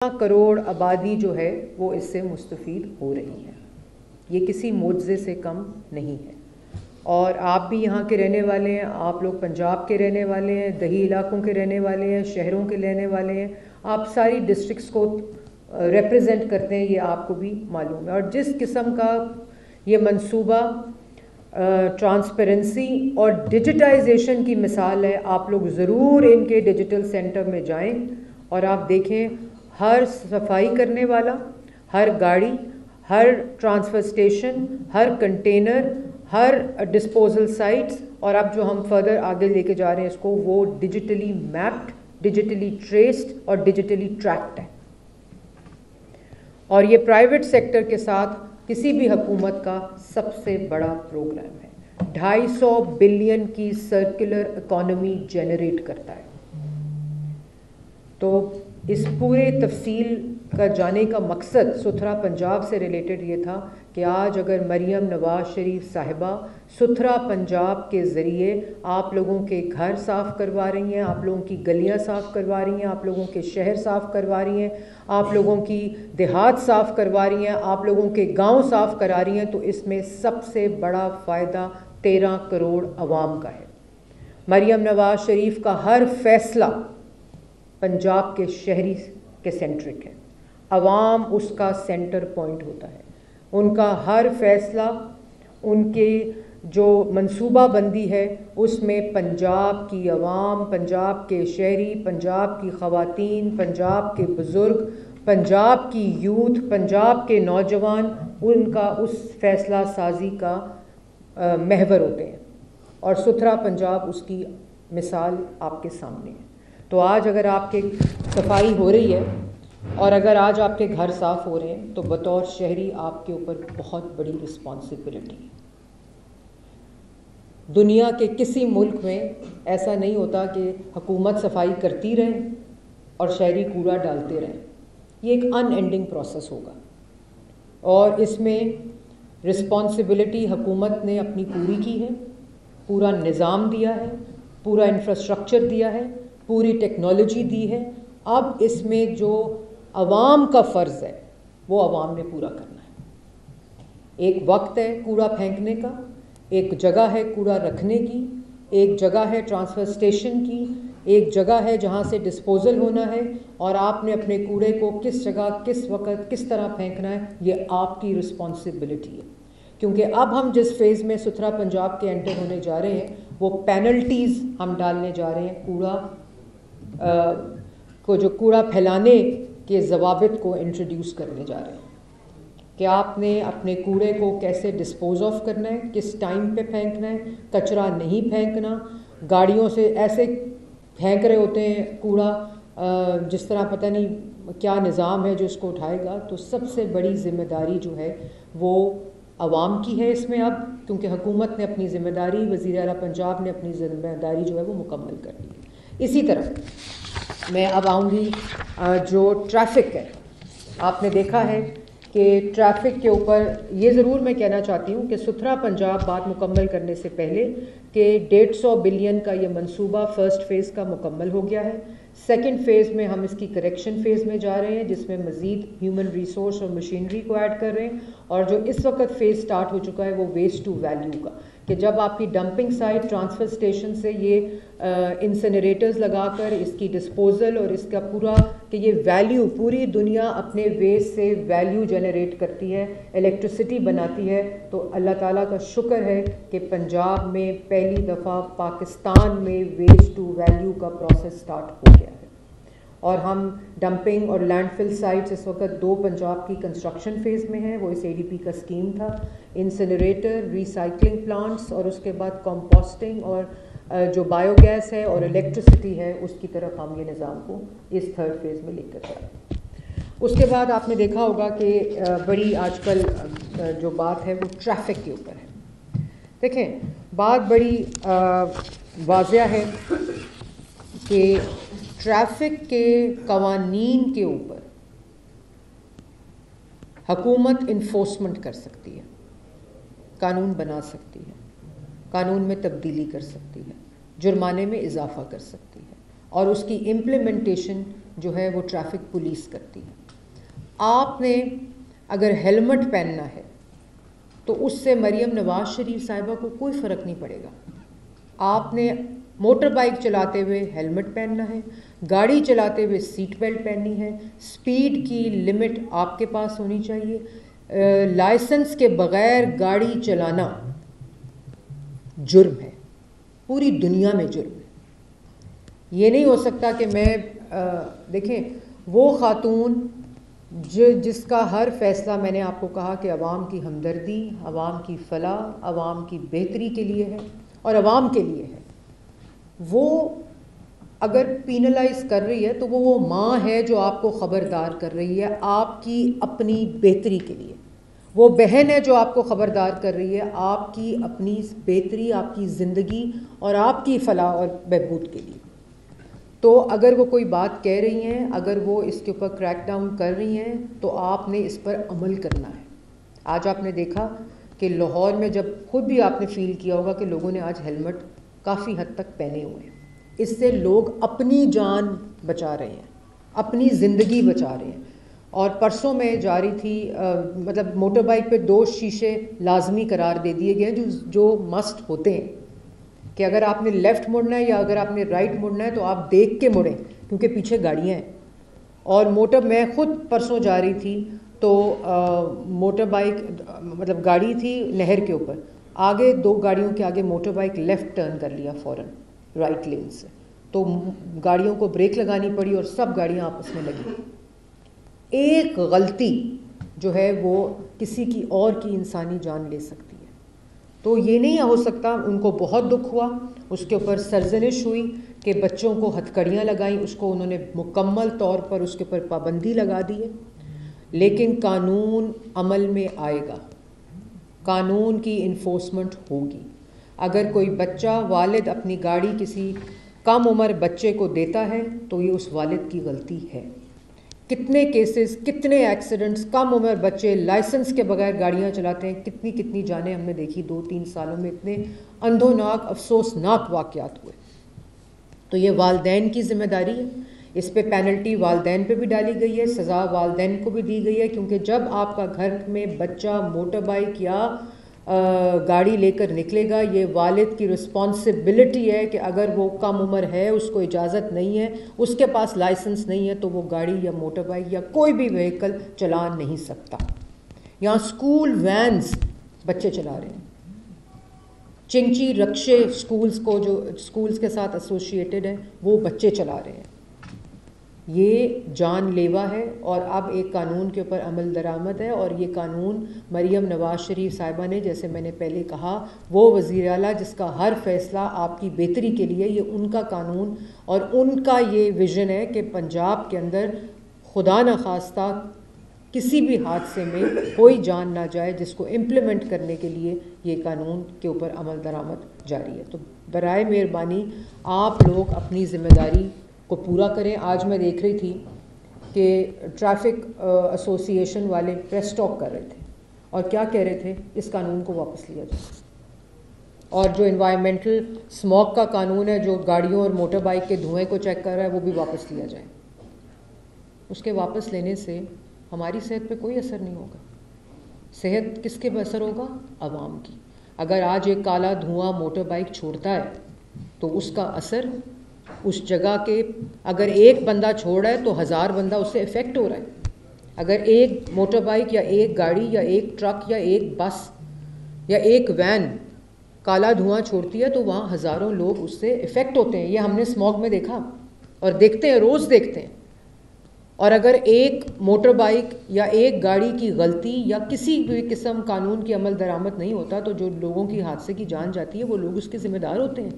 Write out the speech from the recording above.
کروڑ آبادی جو ہے وہ اس سے مستفید ہو رہی ہے. یہ کسی معجزے سے کم نہیں ہے. اور آپ بھی یہاں کے رہنے والے ہیں, آپ لوگ پنجاب کے رہنے والے ہیں, دیہی علاقوں کے رہنے والے ہیں, شہروں کے رہنے والے ہیں, آپ ساری ڈسٹرکٹس کو ریپرزینٹ کرتے ہیں, یہ آپ کو بھی معلوم ہے. اور جس قسم کا یہ منصوبہ ٹرانسپیرنسی اور ڈیجیٹائزیشن کی مثال ہے, آپ لوگ ضرور ان کے ڈیجیٹل سینٹر میں جائیں اور آپ دیکھیں ہر صفائی کرنے والا, ہر گاڑی, ہر ٹرانسفر اسٹیشن, ہر کنٹینر, ہر ڈسپوزل سائٹس, اور اب جو ہم فردر آگے لے کے جا رہے ہیں اس کو, وہ ڈیجیٹلی میپڈ, ڈیجیٹلی ٹریسڈ اور ڈیجیٹلی ٹریکڈ ہے. اور یہ پرائیویٹ سیکٹر کے ساتھ کسی بھی حکومت کا سب سے بڑا پروگرام ہے. 250 بلین کی سرکولر اکانومی جنریٹ کرتا ہے. تو اس پورے تفصیل کا جانے کا مقصد ستھرا پنجاب سے ریلیٹڈ یہ تھا کہ آج اگر مریم نواز شریف صاحبہ ستھرا پنجاب کے ذریعے آپ لوگوں کے گھر صاف کروا رہی ہیں, آپ لوگوں کی گلیاں صاف کروا رہی ہیں, آپ لوگوں کے شہر صاف کروا رہی ہیں, آپ لوگوں کی دیہات صاف کروا رہی ہیں, آپ لوگوں کے گاؤں صاف کرا رہی ہیں, تو اس میں سب سے بڑا فائدہ 13 کروڑ عوام کا ہے. مریم نواز شریف کا ہر فیصلہ پنجاب کے شہری کے سینٹرک ہے. عوام اس کا سینٹر پوائنٹ ہوتا ہے. ان کا ہر فیصلہ, ان کے جو منصوبہ بندی ہے اس میں پنجاب کی عوام, پنجاب کے شہری, پنجاب کی خواتین, پنجاب کے بزرگ, پنجاب کی یوتھ, پنجاب کے نوجوان, ان کا اس فیصلہ سازی کا محور ہوتے ہیں. اور ستھرا پنجاب اس کی مثال آپ کے سامنے ہے. تو آج اگر آپ کے صفائی ہو رہی ہے اور اگر آج آپ کے گھر صاف ہو رہے ہیں تو بطور شہری آپ کے اوپر بہت بڑی رسپانسبلٹی ہے. دنیا کے کسی ملک میں ایسا نہیں ہوتا کہ حکومت صفائی کرتی رہے اور شہری کوڑا ڈالتے رہیں. یہ ایک ان اینڈنگ پروسیس ہوگا, اور اس میں رسپانسبلٹی حکومت نے اپنی پوری کی ہے, پورا نظام دیا ہے, پورا انفراسٹرکچر دیا ہے, پوری ٹیکنالوجی دی ہے. اب اس میں جو عوام کا فرض ہے وہ عوام نے پورا کرنا ہے. ایک وقت ہے کوڑا پھینکنے کا, ایک جگہ ہے کوڑا رکھنے کی, ایک جگہ ہے ٹرانسفر اسٹیشن کی, ایک جگہ ہے جہاں سے ڈسپوزل ہونا ہے, اور آپ نے اپنے کوڑے کو کس جگہ, کس وقت, کس طرح پھینکنا ہے, یہ آپ کی رسپانسبلٹی ہے. کیونکہ اب ہم جس فیز میں ستھرا پنجاب کے انٹر ہونے جا رہے ہیں وہ پینلٹیز ہم ڈالنے جا رہے ہیں. جو کوڑا پھیلانے کے ضوابط کو انٹروڈیوس کرنے جا رہے ہیں کہ آپ نے اپنے کوڑے کو کیسے ڈسپوز آف کرنا ہے, کس ٹائم پہ پھینکنا ہے, کچرا نہیں پھینکنا. گاڑیوں سے ایسے پھینک رہے ہوتے ہیں کوڑا جس طرح پتہ نہیں کیا نظام ہے جو اس کو اٹھائے گا. تو سب سے بڑی ذمہ داری جو ہے وہ عوام کی ہے اس میں اب, کیونکہ حکومت نے اپنی ذمہ داری, وزیر اعلیٰ پنجاب نے اپنی ذمہ داری جو ہے وہ مکمل کر لی. اسی طرح میں اب آؤں گی جو ٹریفک ہے. آپ نے دیکھا ہے کہ ٹریفک کے اوپر یہ ضرور میں کہنا چاہتی ہوں کہ ستھرا پنجاب بات مکمل کرنے سے پہلے کہ 150 بلین کا یہ منصوبہ فرسٹ فیز کا مکمل ہو گیا ہے. سیکنڈ فیز میں ہم اس کی کریکشن فیز میں جا رہے ہیں, جس میں مزید ہیومن ریسورس اور مشینری کو ایڈ کر رہے ہیں. اور جو اس وقت فیز سٹارٹ ہو چکا ہے وہ ویسٹ ٹو ویلیو کا, کہ جب آپ کی ڈمپنگ سائٹ ٹرانسفر اسٹیشن سے یہ انسنریٹرز لگا کر اس کی ڈسپوزل اور اس کا پورا, کہ یہ ویلیو پوری دنیا اپنے ویسٹ سے ویلیو جنریٹ کرتی ہے, الیکٹرسٹی بناتی ہے. تو اللہ تعالیٰ کا شکر ہے کہ پنجاب میں پہلی دفعہ پاکستان میں ویسٹ ٹو ویلیو کا پروسیس سٹارٹ ہو گیا ہے. اور ہم ڈمپنگ اور لینڈ فل سائٹس اس وقت 2 پنجاب کی کنسٹرکشن فیز میں ہیں, وہ اس ADP کا اسکیم تھا. انسنریٹر, ریسائکلنگ پلانٹس, اور اس کے بعد کمپوسٹنگ اور جو بایو گیس ہے اور الیکٹرسٹی ہے, اس کی طرف ہم یہ نظام کو اس 3rd فیز میں لے کر جا رہے ہیں. اس کے بعد آپ نے دیکھا ہوگا کہ بڑی آج کل جو بات ہے وہ ٹریفک کے اوپر ہے. دیکھیں بات بڑی واضح ہے کہ ٹریفک کے قوانین کے اوپر حکومت انفورسمنٹ کر سکتی ہے, قانون بنا سکتی ہے, قانون میں تبدیلی کر سکتی ہے, جرمانے میں اضافہ کر سکتی ہے, اور اس کی امپلیمنٹیشن جو ہے وہ ٹریفک پولیس کرتی ہے. آپ نے اگر ہیلمٹ پہننا ہے تو اس سے مریم نواز شریف صاحبہ کو کوئی فرق نہیں پڑے گا. آپ نے موٹر بائک چلاتے ہوئے ہیلمٹ پہننا ہے, گاڑی چلاتے ہوئے سیٹ بیلٹ پہننی ہے, سپیڈ کی لمٹ آپ کے پاس ہونی چاہیے. لائسنس کے بغیر گاڑی چلانا جرم ہے, پوری دنیا میں جرم ہے. یہ نہیں ہو سکتا کہ میں دیکھیں وہ خاتون جس کا ہر فیصلہ میں نے آپ کو کہا کہ عوام کی ہمدردی, عوام کی فلاح, عوام کی بہتری کے لیے ہے اور عوام کے لیے ہے, وہ اگر پینلائز کر رہی ہے تو وہ ماں ہے جو آپ کو خبردار کر رہی ہے آپ کی اپنی بہتری کے لیے. وہ بہن ہے جو آپ کو خبردار کر رہی ہے آپ کی اپنی بہتری, آپ کی زندگی اور آپ کی فلاح اور بہبود کے لیے. تو اگر وہ کوئی بات کہہ رہی ہیں, اگر وہ اس کے اوپر کریک ڈاؤن کر رہی ہیں تو آپ نے اس پر عمل کرنا ہے. آج آپ نے دیکھا کہ لاہور میں جب خود بھی آپ نے فیل کیا ہوگا کہ لوگوں نے آج ہیلمٹ کافی حد تک پہنے ہوئے ہیں. اس سے لوگ اپنی جان بچا رہے ہیں, اپنی زندگی بچا رہے ہیں. اور پرسوں میں جا رہی تھی, مطلب موٹر بائک پہ 2 شیشے لازمی قرار دے دیے گئے ہیں جو مسٹ ہوتے ہیں کہ اگر آپ نے لیفٹ مڑنا ہے یا اگر آپ نے رائٹ مڑنا ہے تو آپ دیکھ کے مڑیں کیونکہ پیچھے گاڑیاں ہیں. اور میں خود پرسوں جا رہی تھی تو موٹر بائک مطلب گاڑی تھی نہر کے اوپر, آگے 2 گاڑیوں کے آگے موٹر بائک لیفٹ ٹرن کر لیا فوراً رائٹ لین سے, تو گاڑیوں کو بریک لگانی پڑی اور سب گاڑیاں آپس میں لگی. ایک غلطی جو ہے وہ کسی کی اور کی انسانی جان لے سکتی ہے. تو یہ نہیں ہو سکتا. ان کو بہت دکھ ہوا, اس کے اوپر سرزنش ہوئی کہ بچوں کو ہتھکڑیاں لگائیں, اس کو انہوں نے مکمل طور پر اس کے اوپر پابندی لگا دی ہے. لیکن قانون عمل میں آئے گا, قانون کی انفورسمنٹ ہوگی. اگر کوئی بچہ, والد اپنی گاڑی کسی کم عمر بچے کو دیتا ہے تو یہ اس والد کی غلطی ہے. کتنے کیسز, کتنے ایکسیڈنٹس, کم عمر بچے لائسنس کے بغیر گاڑیاں چلاتے ہیں, کتنی جانیں ہم نے دیکھی 2-3 سالوں میں, اتنے اندھوناک افسوسناک واقعات ہوئے. تو یہ والدین کی ذمہ داری ہے. اس پہ پینلٹی والدین پہ بھی ڈالی گئی ہے, سزا والدین کو بھی دی گئی ہے, کیونکہ جب آپ کا گھر میں بچہ موٹر بائک یا گاڑی لے کر نکلے گا, یہ والد کی رسپانسبلٹی ہے کہ اگر وہ کم عمر ہے, اس کو اجازت نہیں ہے, اس کے پاس لائسنس نہیں ہے, تو وہ گاڑی یا موٹر بائک یا کوئی بھی وہیکل چلا نہیں سکتا. یہاں اسکول وینز بچے چلا رہے ہیں, چنچی رکشے اسکولز کو جو اسکولز کے ساتھ ایسوسیٹیڈ ہیں وہ بچے چلا رہے ہیں. یہ جان لیوا ہے. اور اب ایک قانون کے اوپر عمل درآمد ہے, اور یہ قانون مریم نواز شریف صاحبہ نے, جیسے میں نے پہلے کہا, وہ وزیر اعلیٰ جس کا ہر فیصلہ آپ کی بہتری کے لیے, یہ ان کا قانون اور ان کا یہ ویژن ہے کہ پنجاب کے اندر خدا نخواستہ کسی بھی حادثے میں کوئی جان نہ جائے, جس کو امپلیمنٹ کرنے کے لیے یہ قانون کے اوپر عمل درآمد جاری ہے. تو برائے مہربانی آپ لوگ اپنی ذمہ داری کو پورا کریں. آج میں دیکھ رہی تھی کہ ٹریفک ایسوسی ایشن والے پریس ٹاک کر رہے تھے اور کیا کہہ رہے تھے, اس قانون کو واپس لیا جائے, اور جو انوائرمنٹل اسموگ کا قانون ہے جو گاڑیوں اور موٹر بائک کے دھوئیں کو چیک کر رہا ہے وہ بھی واپس لیا جائے. اس کے واپس لینے سے ہماری صحت پہ کوئی اثر نہیں ہوگا. صحت کس کے اثر ہوگا؟ عوام کی. اگر آج ایک کالا دھواں موٹر بائک چھوڑتا ہے تو اس کا اثر اس جگہ کے, اگر ایک بندہ چھوڑ رہا ہے تو 1000 بندہ اس سے افیکٹ ہو رہا ہے. اگر ایک موٹر بائک یا ایک گاڑی یا ایک ٹرک یا ایک بس یا ایک وین کالا دھواں چھوڑتی ہے تو وہاں ہزاروں لوگ اس سے افیکٹ ہوتے ہیں. یہ ہم نے اسموگ میں دیکھا اور دیکھتے ہیں, روز دیکھتے ہیں. اور اگر ایک موٹر بائک یا ایک گاڑی کی غلطی یا کسی بھی قسم قانون کی عمل درآمد نہیں ہوتا تو جو لوگوں کی حادثے کی جان جاتی ہے وہ لوگ اس کے ذمہ دار ہوتے ہیں.